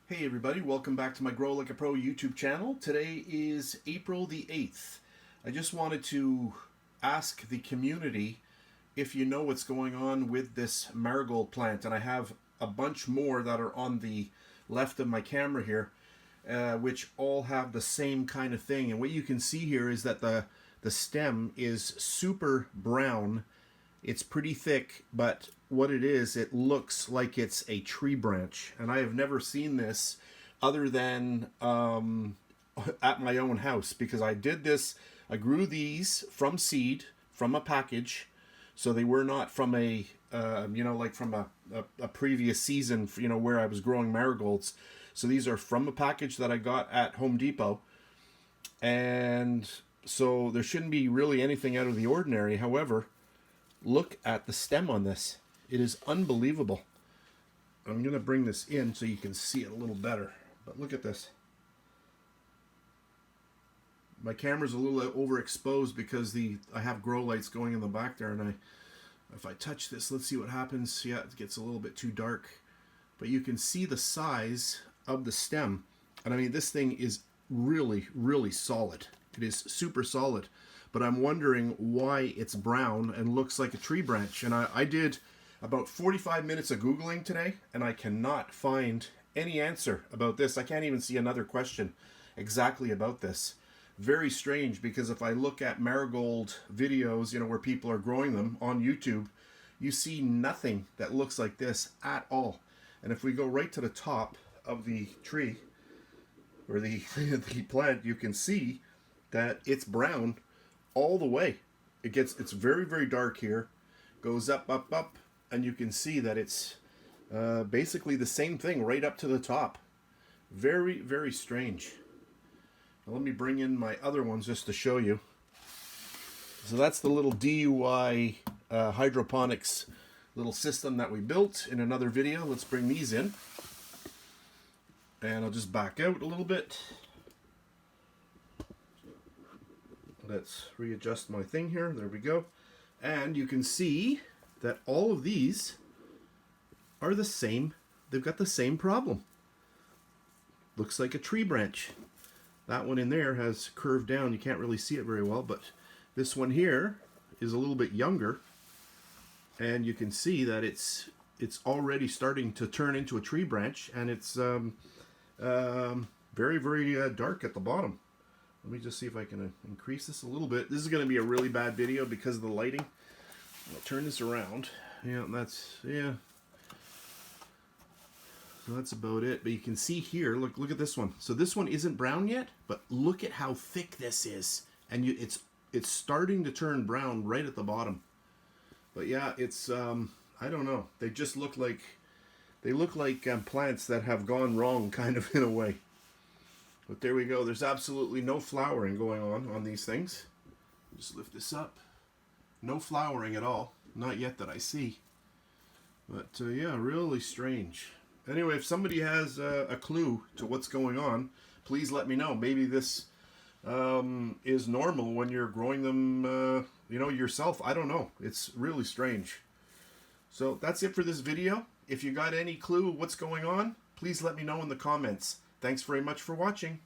Hey everybody, welcome back to my Grow Like a Pro YouTube channel. Today is April the 8th. I just wanted to ask the community if you know what's going on with this marigold plant. And I have a bunch more that are on the left of my camera here, which all have the same kind of thing. And what you can see here is that the stem is super brown. It's pretty thick, but what it is, it looks like it's a tree branch. And I have never seen this other than at my own house, because I did this, I grew these from seed, from a package. So they were not from a, like from a previous season, where I was growing marigolds. So these are from a package that I got at Home Depot. And so there shouldn't be really anything out of the ordinary. However, look at the stem on this. It is unbelievable. I'm going to bring this in so you can see it a little better. But look at this. My camera's a little overexposed because I have grow lights going in the back there, and if I touch this, let's see what happens. Yeah, it gets a little bit too dark. But you can see the size of the stem. And I mean, this thing is really, really solid. It is super solid. But I'm wondering why it's brown and looks like a tree branch. And I did about 45 minutes of Googling today, and I cannot find any answer about this. I can't even see another question exactly about this. Very strange, because if I look at marigold videos, where people are growing them on YouTube, you see nothing that looks like this at all. And if we go right to the top of the tree, or the, the plant, you can see that it's brown all the way. It's very, very dark here, goes up, up, up, and you can see that it's basically the same thing right up to the top. Very, very strange. Now let me bring in my other ones just to show you. So that's the little DIY hydroponics little system that we built in another video. Let's bring these in. And I'll just back out a little bit. Let's readjust my thing here. There we go. And you can see that all of these are the same. They've got the same problem. Looks like a tree branch. That one in there has curved down. You can't really see it very well, but this one here is a little bit younger. And you can see that it's already starting to turn into a tree branch, and it's very, very dark at the bottom. Let me just see if I can increase this a little bit. This is going to be a really bad video because of the lighting. I'll turn this around. Yeah, so that's about it. But you can see here, look at this one. So this one isn't brown yet, but look at how thick this is. And it's starting to turn brown right at the bottom. But yeah, it's I don't know. They just look like plants that have gone wrong, kind of, in a way. But there we go. There's absolutely no flowering going on these things. Just lift this up. No flowering at all. Not yet that I see. But yeah, really strange. Anyway, if somebody has a clue to what's going on, please let me know. Maybe this is normal when you're growing them, yourself. I don't know. It's really strange. So that's it for this video. If you got any clue what's going on, please let me know in the comments. Thanks very much for watching.